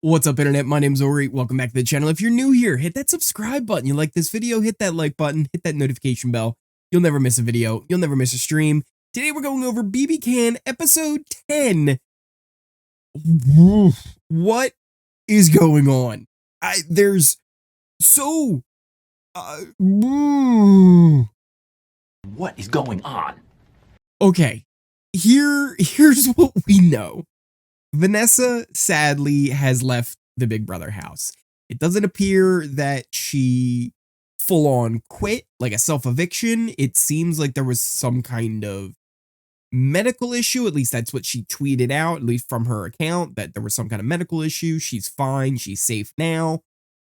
What's up, internet? My name's Ori. Welcome back to the channel. If you're new here, hit that subscribe button. You like this video, hit that like button, hit that notification bell. You'll never miss a video. You'll never miss a stream. Today we're going over BBCan episode 10. What is going on? There's so What is going on? Okay. Here's what we know. Vanessa sadly has left the Big Brother house. It doesn't appear that she full on quit, like a self-eviction. It seems like there was some kind of medical issue. At least that's what she tweeted out, at least from her account, that there was some kind of medical issue. She's fine. She's safe now.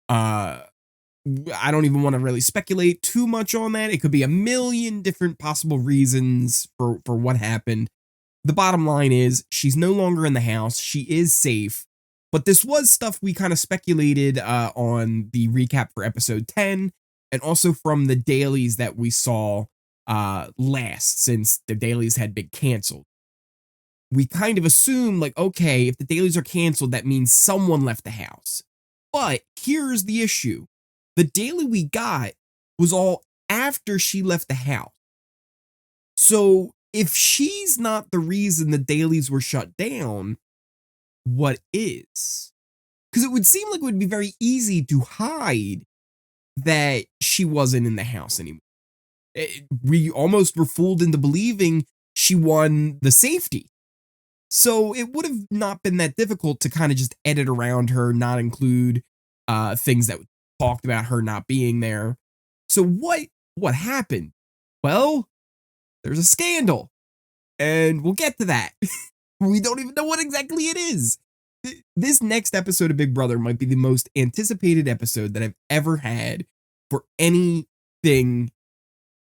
I don't even want to really speculate too much on that. It could be a million different possible reasons for what happened. The bottom line is she's no longer in the house. She is safe. But this was stuff we kind of speculated on the recap for episode 10 and also from the dailies that we saw last, since the dailies had been canceled. We kind of assumed, like, okay, if the dailies are canceled, that means someone left the house. But here's the issue. The daily we got was all after she left the house. So if she's not the reason the dailies were shut down, what is? Because it would seem like it would be very easy to hide that she wasn't in the house anymore. We almost were fooled into believing she won the safety. So it would have not been that difficult to kind of just edit around her, not include things that talked about her not being there. So what happened? Well, there's a scandal, and we'll get to that. We don't even know what exactly it is. This next episode of Big Brother might be the most anticipated episode that I've ever had for anything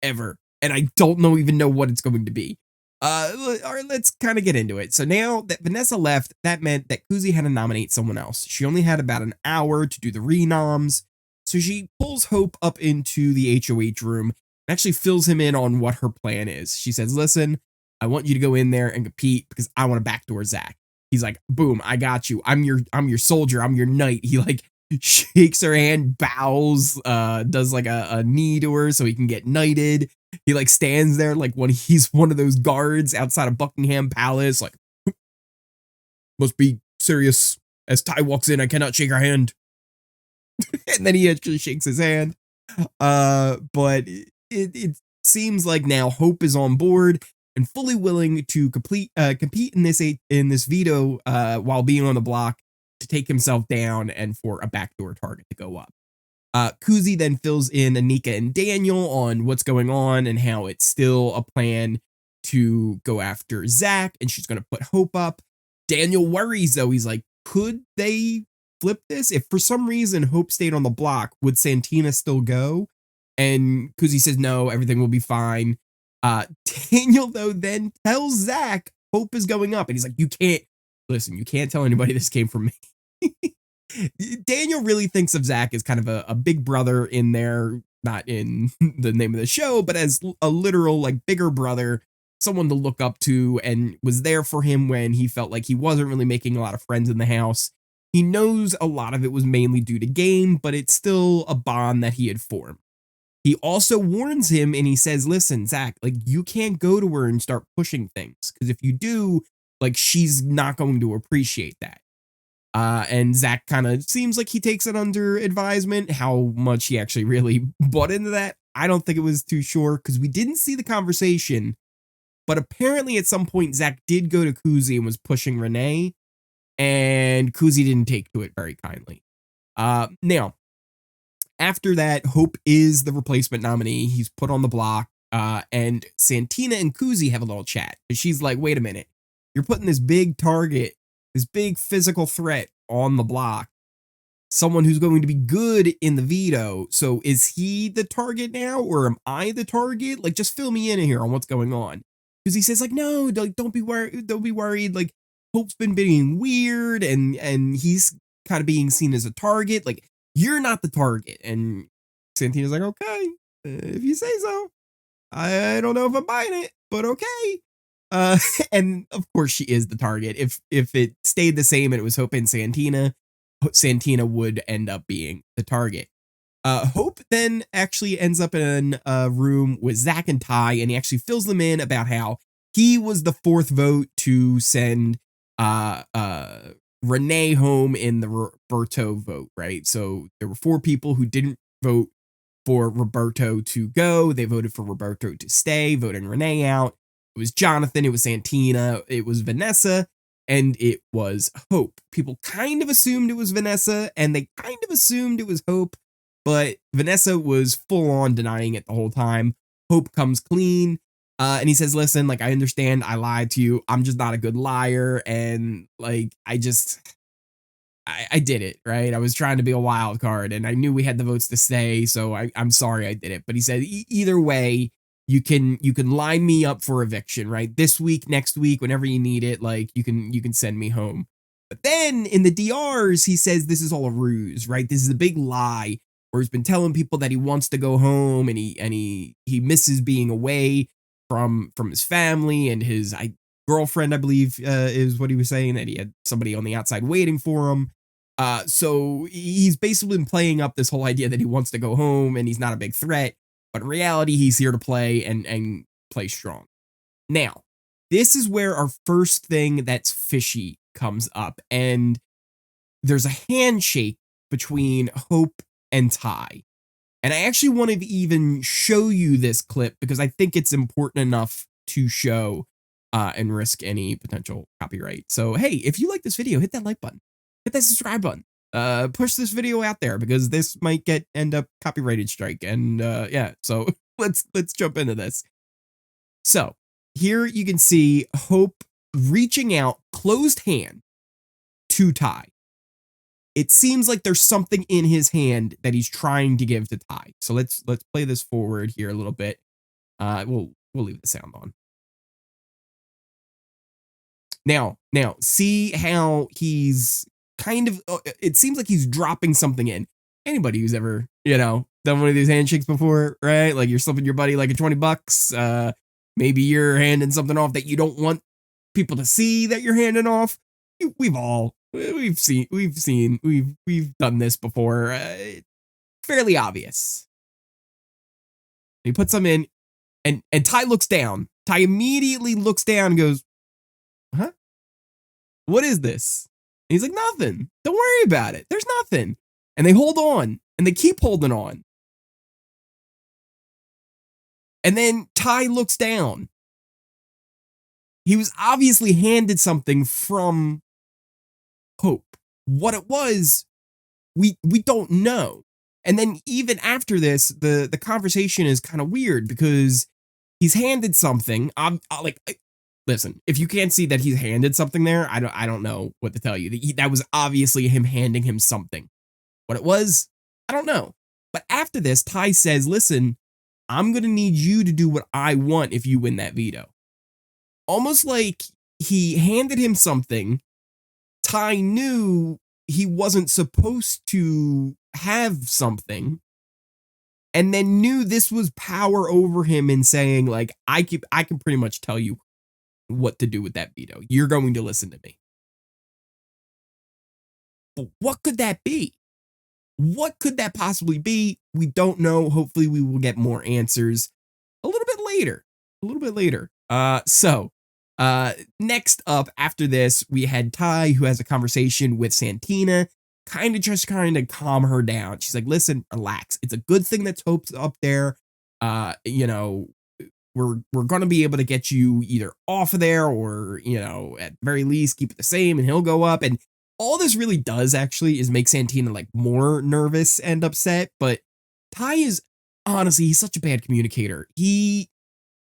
ever, and I don't even know what it's going to be. All right, let's kind of get into it. So now that Vanessa left, that meant that Kuzi had to nominate someone else. She only had about an hour to do the renoms, so she pulls Hope up into the HOH room, actually fills him in on what her plan is. She says, listen, I want you to go in there and compete because I want to backdoor Zach. He's like, boom, I got you. I'm your soldier. I'm your knight. He like shakes her hand, bows, does like a knee to her so he can get knighted. He like stands there like when he's one of those guards outside of Buckingham Palace, like, must be serious. As Ty walks in, I cannot shake her hand. And then he actually shakes his hand. But it seems like now Hope is on board and fully willing to compete in this veto while being on the block to take himself down and for a backdoor target to go up. Kuzi then fills in Anika and Daniel on what's going on and how it's still a plan to go after Zach, and she's going to put Hope up. Daniel worries, though. He's like, could they flip this? If for some reason Hope stayed on the block, would Santina still go? And Kuzi says, no, everything will be fine. Daniel, though, then tells Zach Hope is going up. And he's like, you can't tell anybody this came from me. Daniel really thinks of Zach as kind of a big brother in there, not in the name of the show, but as a literal, like, bigger brother, someone to look up to, and was there for him when he felt like he wasn't really making a lot of friends in the house. He knows a lot of it was mainly due to game, but it's still a bond that he had formed. He also warns him and he says, listen, Zach, like, you can't go to her and start pushing things, because if you do, like, she's not going to appreciate that. And Zach kind of seems like he takes it under advisement. How much he actually really bought into that, I don't think it was too sure, because we didn't see the conversation. But apparently at some point, Zach did go to Kuzi and was pushing Renee, and Kuzi didn't take to it very kindly. Now, after that, Hope is the replacement nominee. He's put on the block, and Santina and Kuzi have a little chat. She's like, wait a minute, you're putting this big target, this big physical threat on the block, someone who's going to be good in the veto. So is he the target now, or am I the target? Like, just fill me in here on what's going on. Because he says, like, no, don't be worried. Like, Hope's been being weird, and he's kind of being seen as a target. Like, you're not the target. And Santina's like, okay, if you say so. I don't know if I'm buying it, but okay. Uh, and of course she is the target. If it stayed the same and it was Hope and Santina, Santina would end up being the target. Hope then actually ends up in a room with Zach and Ty, and he actually fills them in about how he was the fourth vote to send Renee home in the Roberto vote, right? So there were 4 people who didn't vote for Roberto to go. They voted for Roberto to stay, voting Renee out. It was Jonathan, it was Santina, it was Vanessa, and it was Hope. People kind of assumed it was Vanessa, and they kind of assumed it was Hope, but Vanessa was full on denying it the whole time. Hope comes clean, and he says, listen, like, I understand I lied to you. I'm just not a good liar, and like, I did it, right? I was trying to be a wild card, and I knew we had the votes to stay, so I'm sorry I did it. But he said, either way, you can line me up for eviction, right? This week, next week, whenever you need it, like you can send me home. But then in the DRs, he says this is all a ruse, right? This is a big lie where he's been telling people that he wants to go home and he misses being away from his family and his girlfriend, I believe, is what he was saying, that he had somebody on the outside waiting for him. So he's basically been playing up this whole idea that he wants to go home and he's not a big threat. But in reality, he's here to play and play strong. Now, this is where our first thing that's fishy comes up. And there's a handshake between Hope and Ty. And I actually want to even show you this clip because I think it's important enough to show and risk any potential copyright. So, hey, if you like this video, hit that like button. Hit that subscribe button. Push this video out there because this might end up copyrighted strike. And yeah, so let's jump into this. So here you can see Hope reaching out, closed hand, to Ty. It seems like there's something in his hand that he's trying to give to Ty. So let's play this forward here a little bit. We'll leave the sound on. Now, see how he's kind of, it seems like he's dropping something in. Anybody who's ever, done one of these handshakes before, right? Like you're slipping your buddy like a $20. Maybe you're handing something off that you don't want people to see that you're handing off. We've done this before. Fairly obvious. He puts them in, and Ty looks down. Ty immediately looks down and goes, "Huh? What is this?" And he's like, "Nothing. Don't worry about it. There's nothing." And they hold on, and they keep holding on. And then Ty looks down. He was obviously handed something from Hope. What it was, we don't know. And then even after this, the conversation is kind of weird because he's handed something. Listen, if you can't see that he's handed something there, I don't know what to tell you. That was obviously him handing him something. What it was, I don't know. But after this, Ty says, "Listen, I'm going to need you to do what I want if you win that veto." Almost like he handed him something. Ty knew he wasn't supposed to have something, and then knew this was power over him in saying, like, I can pretty much tell you what to do with that veto. You're going to listen to me. But what could that be? What could that possibly be? We don't know. Hopefully we will get more answers a little bit later. Next up after this, we had Ty, who has a conversation with Santina, kind of calm her down. She's like, "Listen, relax. It's a good thing that Hope's up there. We're going to be able to get you either off of there or, at the very least keep it the same and he'll go up." And all this really does actually is make Santina like more nervous and upset. But Ty is honestly, he's such a bad communicator. He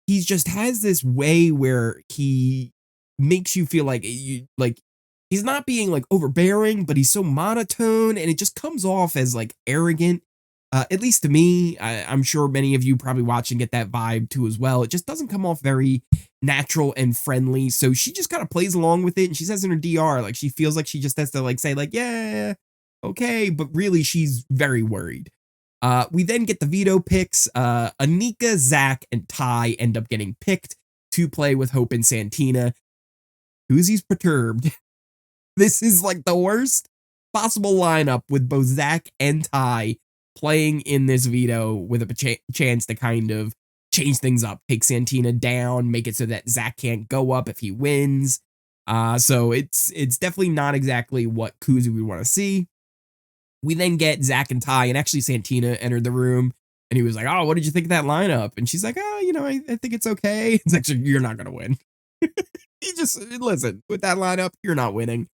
just has this way where he makes you feel like he's not being like overbearing, but he's so monotone and it just comes off as like arrogant. At least to me, I'm sure many of you probably watch and get that vibe too as well. It just doesn't come off very natural and friendly. So she just kind of plays along with it. And she says in her DR, like she feels like she just has to like say like, "Yeah, okay." But really she's very worried. We then get the veto picks. Anika, Zach, and Ty end up getting picked. to play with Hope and Santina. Kuzi's perturbed. This is like the worst possible lineup with both Zach and Ty playing in this veto with a chance to kind of change things up, take Santina down, make it so that Zach can't go up if he wins. So it's definitely not exactly what Kuzi would want to see. We then get Zach and Ty, and actually Santina entered the room, and he was like, "Oh, what did you think of that lineup?" And she's like, "Oh, I think it's okay." It's actually, you're not gonna win. You just listen with that lineup, you're not winning.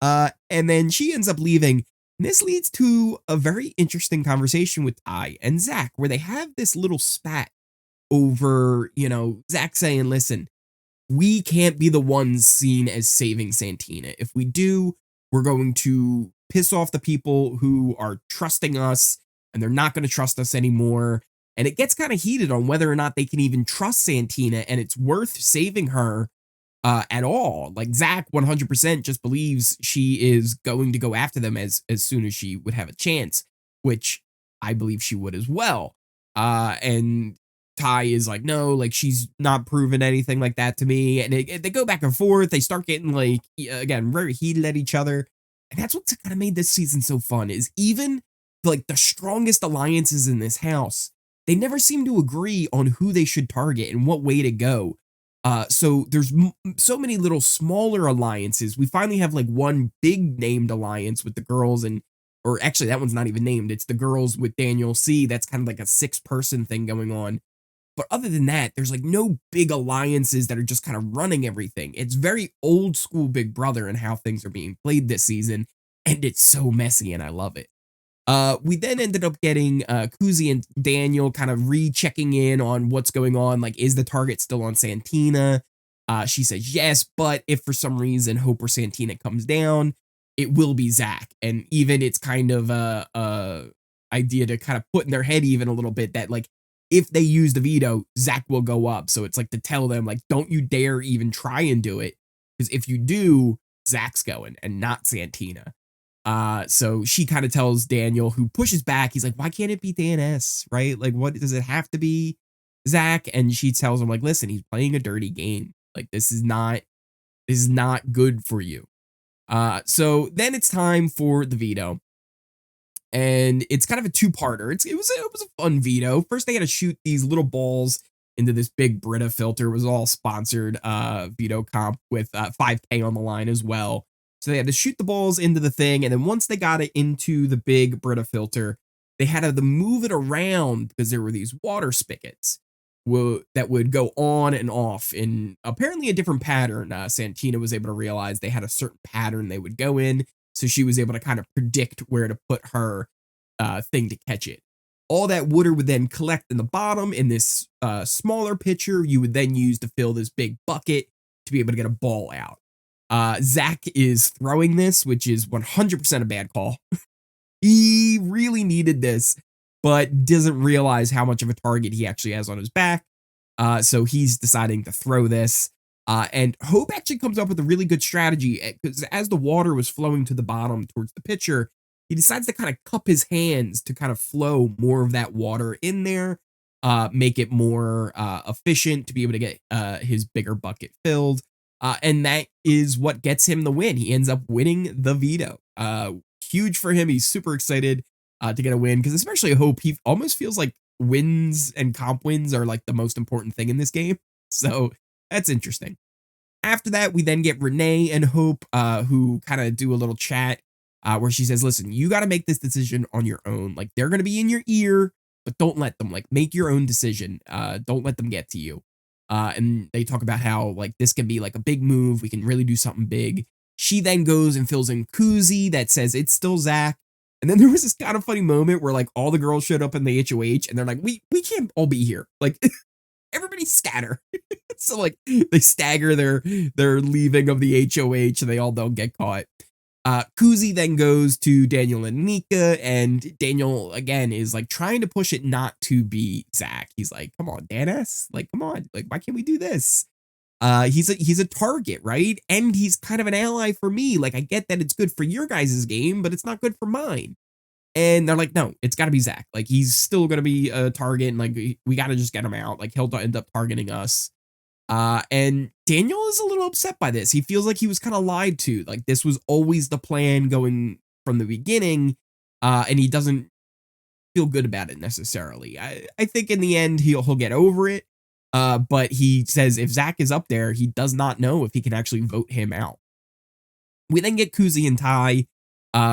And then she ends up leaving. And this leads to a very interesting conversation with Ty and Zach, where they have this little spat over, Zach saying, "Listen, we can't be the ones seen as saving Santina. If we do, we're going to piss off the people who are trusting us, and they're not going to trust us anymore." And it gets kind of heated on whether or not they can even trust Santina, and it's worth saving her at all. Like, Zach 100% just believes she is going to go after them as soon as she would have a chance, which I believe she would as well. And Ty is like, "No, like, she's not proven anything like that to me." And they go back and forth. They start getting, like, again, very heated at each other. And that's what's kind of made this season so fun, is even like the strongest alliances in this house, they never seem to agree on who they should target and what way to go. So there's so many little smaller alliances. We finally have like one big named alliance with the girls, or actually that one's not even named. It's the girls with Daniel C. That's kind of like a 6-person thing going on. But other than that, there's like no big alliances that are just kind of running everything. It's very old school Big Brother and how things are being played this season. And it's so messy and I love it. We then ended up getting Kuzi and Daniel kind of rechecking in on what's going on. Like, is the target still on Santina? She says yes, but if for some reason Hope or Santina comes down, it will be Zach. And even it's kind of a idea to kind of put in their head even a little bit that, like, if they use the veto, Zach will go up. So it's like to tell them, like, don't you dare even try and do it, because if you do, Zach's going and not Santina. So she kind of tells Daniel, who pushes back. He's like, "Why can't it be Dan S, right? Like, what does it have to be Zach?" And she tells him, like, "Listen, he's playing a dirty game. Like, this is not good for you." So then it's time for the veto. And it's kind of a two-parter. It was a fun veto. First, they had to shoot these little balls into this big Brita filter. It was all sponsored veto comp with $5K on the line as well. So they had to shoot the balls into the thing, and then once they got it into the big Brita filter, they had to move it around because there were these water spigots that would go on and off in apparently a different pattern. Santina was able to realize they had a certain pattern they would go in, so she was able to kind of predict where to put her thing to catch it. All that water would then collect in the bottom in this smaller pitcher. You would then use to fill this big bucket to be able to get a ball out. Zach is throwing this, which is 100% a bad call. He really needed this, but doesn't realize how much of a target he actually has on his back. So he's deciding to throw this. And Hope actually comes up with a really good strategy, because as the water was flowing to the bottom towards the pitcher, he decides to kind of cup his hands to kind of flow more of that water in there, make it more efficient to be able to get his bigger bucket filled. And that is what gets him the win. He ends up winning the veto. Huge for him. He's super excited to get a win, because especially Hope, he almost feels like wins and comp wins are like the most important thing in this game. So that's interesting. After that, we then get Renee and Hope, who kind of do a little chat where she says, "Listen, you got to make this decision on your own. Like, they're going to be in your ear, but don't let them. Like, make your own decision. Don't let them get to you." And they talk about how, like, this can be like a big move. We can really do something big. She then goes and fills in Kuzi that says it's still Zach. And then there was this kind of funny moment where, like, all the girls showed up in the HOH and they're like, we can't all be here. Like, everybody scatter. So, like, they stagger their leaving of the HOH and they all don't get caught. Kuzi then goes to Daniel and Nika, and Daniel again is like trying to push it not to be Zach. He's like, "Come on, Danis, like, come on, like, why can't we do this?" He's a target, right? And he's kind of an ally for me. Like, I get that it's good for your guys' game, but it's not good for mine. And they're like, "No, it's got to be Zach. Like, he's still gonna be a target, and like we got to just get him out. Like, he'll end up targeting us." And Daniel is a little upset by this. He feels like he was kind of lied to. Like this was always the plan going from the beginning, and he doesn't feel good about it necessarily. I think in the end he'll get over it. But he says if Zach is up there, he does not know if he can actually vote him out. We then get Kuzi and Ty,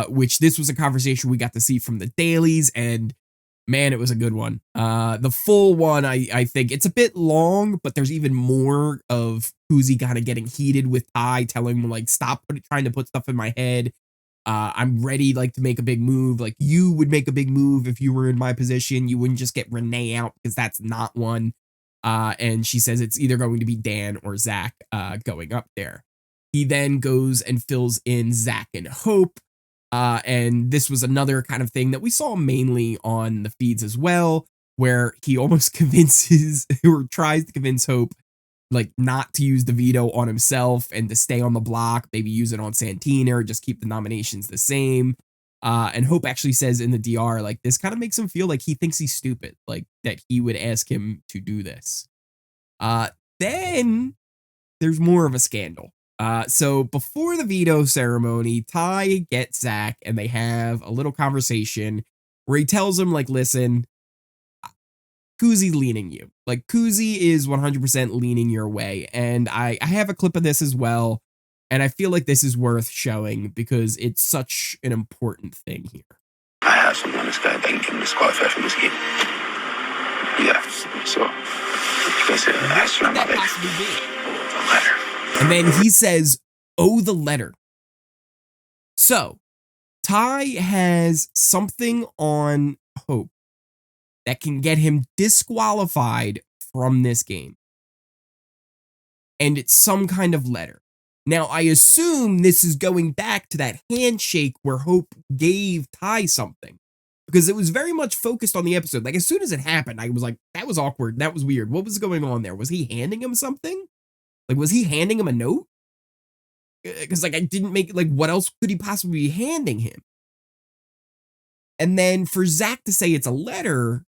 which this was a conversation we got to see from the dailies, and man, it was a good one. The full one, I think it's a bit long, but there's even more of Kuzi kind of getting heated with Ty, telling him like, stop trying to put stuff in my head. I'm ready like to make a big move. Like you would make a big move if you were in my position. You wouldn't just get Renee out because that's not one. And she says it's either going to be Dan or Zach going up there. He then goes and fills in Zach and Hope. And this was another kind of thing that we saw mainly on the feeds as well, where he almost convinces or tries to convince Hope like not to use the veto on himself and to stay on the block, maybe use it on Santina or just keep the nominations the same. And Hope actually says in the DR, like, this kind of makes him feel like he thinks he's stupid, like that he would ask him to do this. Then there's more of a scandal. So before the veto ceremony, Ty gets Zach and they have a little conversation where he tells him, like, listen, Kuzi's leaning you. Like, Kuzi is 100% leaning your way. And I have a clip of this as well. And I feel like this is worth showing because it's such an important thing here. I have someone this guy that can disqualify from this game. Yeah, so you guys ask for my letter. And then he says, oh, the letter. So, Ty has something on Hope that can get him disqualified from this game. And it's some kind of letter. Now, I assume this is going back to that handshake where Hope gave Ty something. Because it was very much focused on the episode. Like, as soon as it happened, I was like, that was awkward. That was weird. What was going on there? Was he handing him something? Like, was he handing him a note? Because, like, I didn't make, like, what else could he possibly be handing him? And then for Zach to say it's a letter,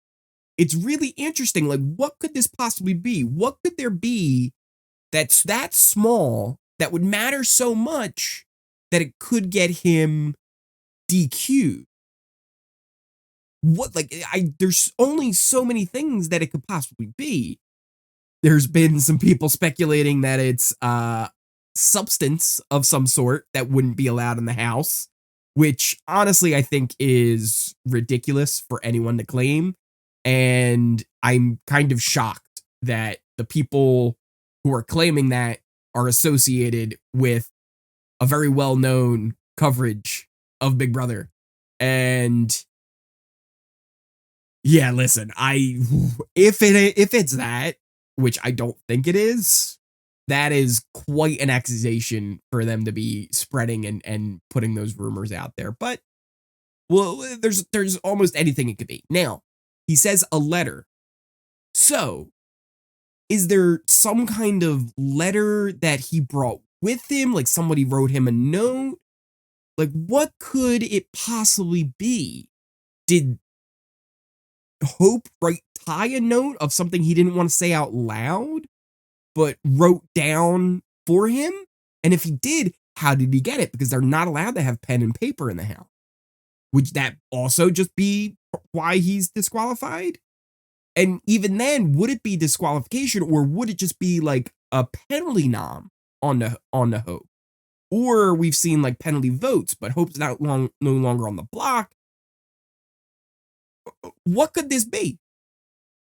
it's really interesting. Like, what could this possibly be? What could there be that's that small that would matter so much that it could get him DQ'd? What, like, there's only so many things that it could possibly be. There's been some people speculating that it's substance of some sort that wouldn't be allowed in the house, which honestly I think is ridiculous for anyone to claim. And I'm kind of shocked that the people who are claiming that are associated with a very well-known coverage of Big Brother. And yeah, listen, if it's that, which I don't think it is, that is quite an accusation for them to be spreading and putting those rumors out there. But, well, there's almost anything it could be. Now, he says a letter. So, is there some kind of letter that he brought with him? Like somebody wrote him a note? Like, what could it possibly be? Did Hope write Ty a note of something he didn't want to say out loud, but wrote down for him? And if he did, how did he get it? Because they're not allowed to have pen and paper in the house. Would that also just be why he's disqualified? And even then, would it be disqualification, or would it just be like a penalty nom on the Hope? Or we've seen like penalty votes, but Hope's no longer on the block. What could this be?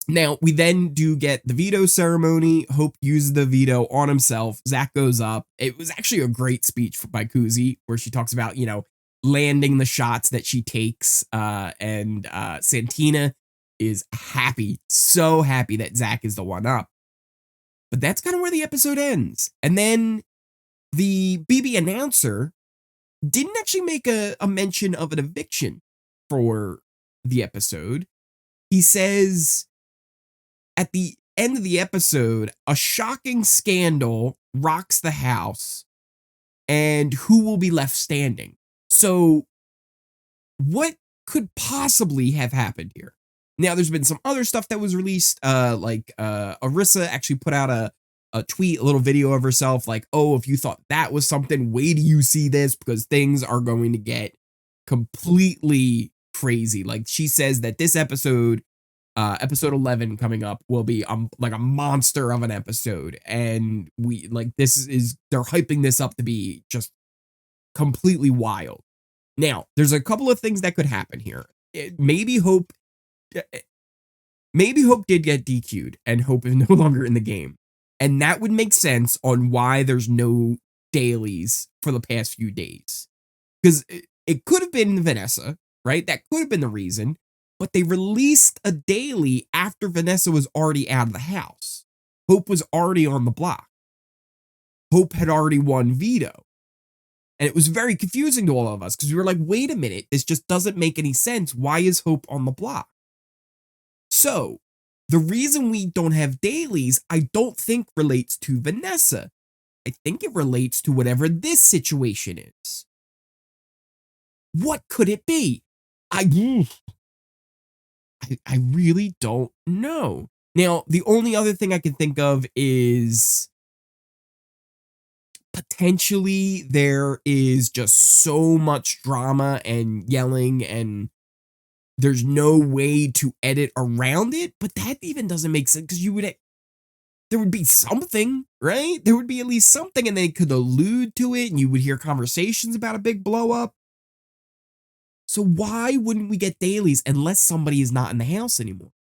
Now, we then do get the veto ceremony. Hope uses the veto on himself. Zach goes up. It was actually a great speech by Kuzi, where she talks about, you know, landing the shots that she takes. And Santina is happy, so happy that Zach is the one up. But that's kind of where the episode ends. And then the BB announcer didn't actually make a mention of an eviction for the episode. He says at the end of the episode, a shocking scandal rocks the house, and who will be left standing? So what could possibly have happened here? Now, there's been some other stuff that was released, like Arisa actually put out a tweet, a little video of herself like, oh, if you thought that was something, wait till you see this, because things are going to get completely crazy. Like, she says that this episode, episode 11 coming up, will be like a monster of an episode, and they're hyping this up to be just completely wild. Now, there's a couple of things that could happen here. Maybe Hope did get DQ'd and Hope is no longer in the game. And that would make sense on why there's no dailies for the past few days. Because it could have been Vanessa, right? That could have been the reason. But they released a daily after Vanessa was already out of the house. Hope was already on the block. Hope had already won veto. And it was very confusing to all of us because we were like, wait a minute, this just doesn't make any sense. Why is Hope on the block? So, the reason we don't have dailies, I don't think relates to Vanessa. I think it relates to whatever this situation is. What could it be? I really don't know. Now, the only other thing I can think of is potentially there is just so much drama and yelling and there's no way to edit around it, but that even doesn't make sense because there would be something, right? There would be at least something and they could allude to it and you would hear conversations about a big blow up. So why wouldn't we get dailies unless somebody is not in the house anymore?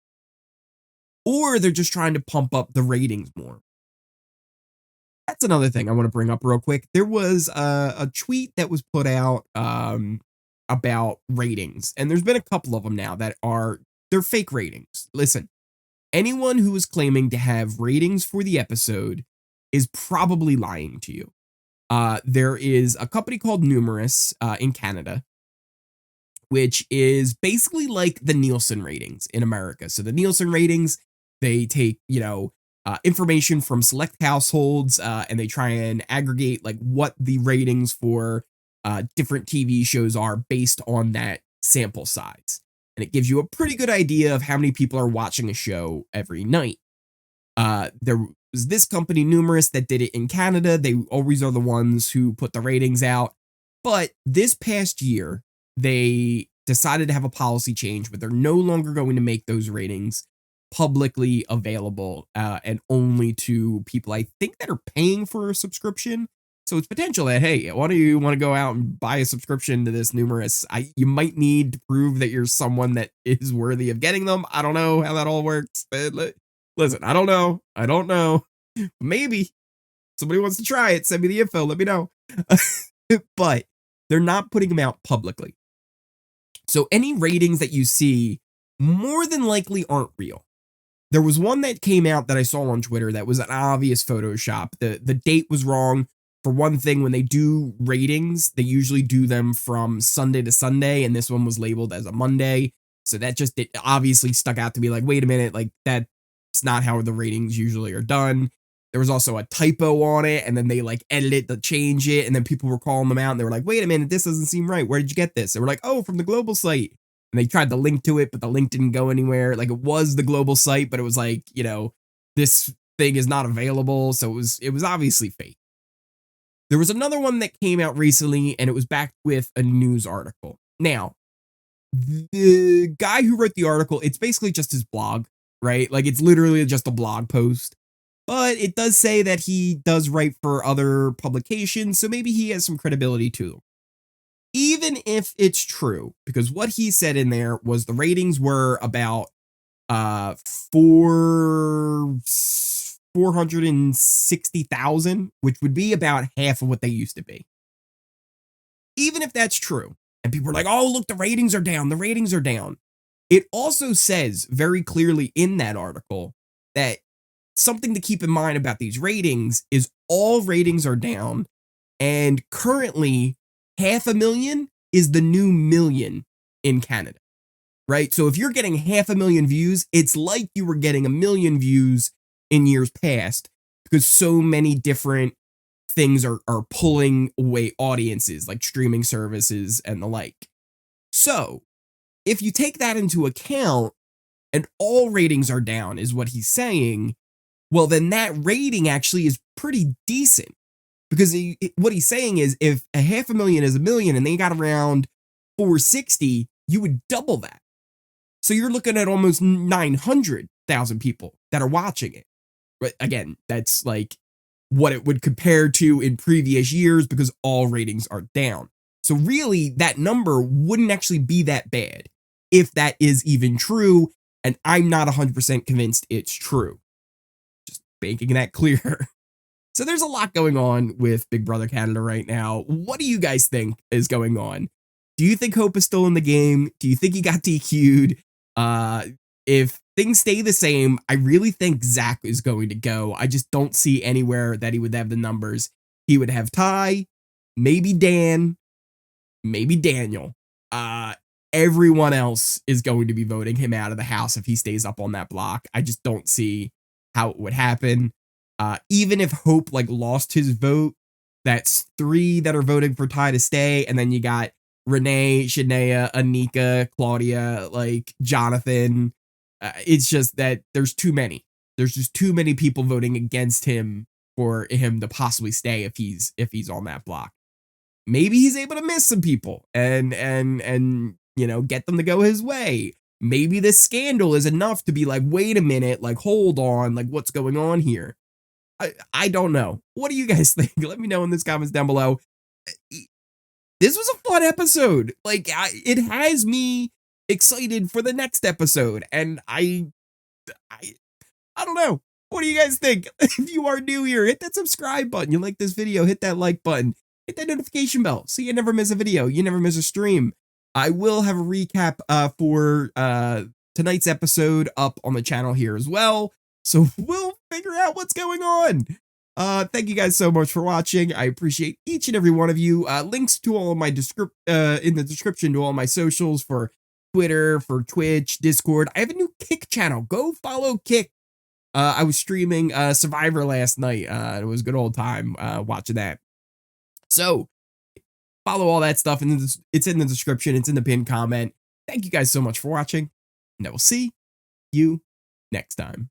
Or they're just trying to pump up the ratings more. That's another thing I want to bring up real quick. There was a tweet that was put out about ratings, and there's been a couple of them now that they're fake ratings. Listen, anyone who is claiming to have ratings for the episode is probably lying to you. There is a company called Numerous in Canada, which is basically like the Nielsen ratings in America. So the Nielsen ratings, they take, information from select households and they try and aggregate like what the ratings for different TV shows are based on that sample size. And it gives you a pretty good idea of how many people are watching a show every night. There was this company, Numerous, that did it in Canada. They always are the ones who put the ratings out. But this past year, they decided to have a policy change where they're no longer going to make those ratings publicly available and only to people, I think, that are paying for a subscription. So it's potential that, hey, why do you want to go out and buy a subscription to this Numerous? You might need to prove that you're someone that is worthy of getting them. I don't know how that all works. Listen, I don't know. Maybe somebody wants to try it. Send me the info. Let me know. But they're not putting them out publicly. So any ratings that you see more than likely aren't real. There was one that came out that I saw on Twitter that was an obvious Photoshop. The date was wrong. For one thing, when they do ratings, they usually do them from Sunday to Sunday, and this one was labeled as a Monday. So that just obviously stuck out to me like, wait a minute, like that's not how the ratings usually are done. There was also a typo on it, and then they like edited it to change it, and then people were calling them out, and they were like, wait a minute, this doesn't seem right. Where did you get this? They were like, oh, from the global site. And they tried to link to it, but the link didn't go anywhere. Like, it was the global site, but it was like, this thing is not available. So it was obviously fake. There was another one that came out recently, and it was backed with a news article. Now, the guy who wrote the article, it's basically just his blog, right? Like, it's literally just a blog post. But it does say that he does write for other publications, so maybe he has some credibility too. Even if it's true, because what he said in there was the ratings were about 460,000, which would be about half of what they used to be. Even if that's true, and people are like, oh, look, the ratings are down, it also says very clearly in that article that something to keep in mind about these ratings is all ratings are down, and currently 500,000 is the new million in Canada, right? So if you're getting 500,000 views, it's like you were getting 1 million views in years past because so many different things are pulling away audiences like streaming services and the like. So if you take that into account and all ratings are down is what he's saying, well, then that rating actually is pretty decent. Because what he's saying is if a 500,000 is a million and they got around 460, you would double that. So you're looking at almost 900,000 people that are watching it. But again, that's like what it would compare to in previous years because all ratings are down. So really, that number wouldn't actually be that bad if that is even true. And I'm not 100% convinced it's true. Just making that clear. So there's a lot going on with Big Brother Canada right now. What do you guys think is going on? Do you think Hope is still in the game? Do you think he got DQ'd? If things stay the same, I really think Zach is going to go. I just don't see anywhere that he would have the numbers. He would have Ty, maybe Dan, maybe Daniel. Everyone else is going to be voting him out of the house if he stays up on that block. I just don't see how it would happen. Even if Hope like lost his vote, that's 3 that are voting for Ty to stay, and then you got Renee, Shania, Anika, Claudia, like Jonathan. It's just that there's too many. There's just too many people voting against him for him to possibly stay if he's on that block. Maybe he's able to miss some people and you know, get them to go his way. Maybe this scandal is enough to be like, wait a minute, like hold on, like what's going on here? I don't know. What do you guys think? Let me know in the comments down below. This was a fun episode. Like it has me excited for the next episode, and I don't know. What do you guys think? If you are new here, hit that subscribe button. You like this video, hit that like button, hit that notification bell so you never miss a video, you never miss a stream. I will have a recap for tonight's episode up on the channel here as well, so we'll figure out what's going on. Thank you guys so much for watching. I appreciate each and every one of you. Links to all of my in the description to all my socials for Twitter, for Twitch, Discord. I have a new Kick channel. Go follow Kick. I was streaming Survivor last night. It was a good old time watching that. So follow all that stuff, and it's in the description. It's in the pinned comment. Thank you guys so much for watching, and I will see you next time.